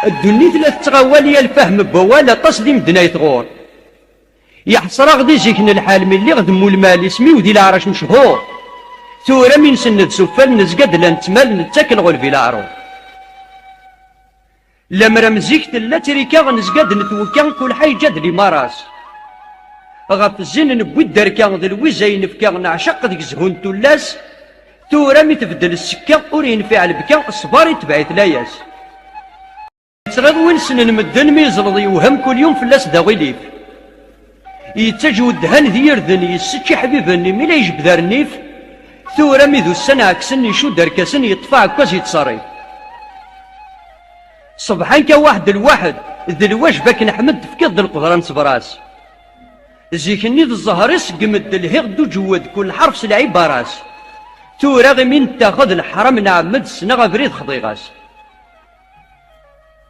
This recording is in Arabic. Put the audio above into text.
الدنيا لا تتغوالي الفهم بوالا تصدي مدنا يتغور يحصر غدي زيكن الحال من اللي غدمو المال اسمي ودي العرش مشهور ثورة من سند سفل نزقد لنتمال نتاكل غلفي العرو لمرا مزيك تلا تريكا نزقد نتوكا كل حي جد لي مراس غف الزين نبوي الدركا ذلوي زي نفكا نعشق ديك زهون تولاس ثورة مي تبدل السكا ورين فعل بكا الصبار يتبعث لاياس تغض وين نمدن ميزلض يوهم كل يوم فلاس داغيليف يتجود دهان ذي يردن يسكي حبيبني ملا يجب ذا النيف ثورة ميذو السنة عكسن يشو دركسن يطفع كواز يتصري صبحان كواحد الواحد ذي الواجبك نحمد تفكيض القدران صبراس زيكني ذي الزهرس قمد الهغد وجود كل حرف سلعي باراس ثورة غي من تاخذ الحرم نعمد سنة غفريد خضيغاس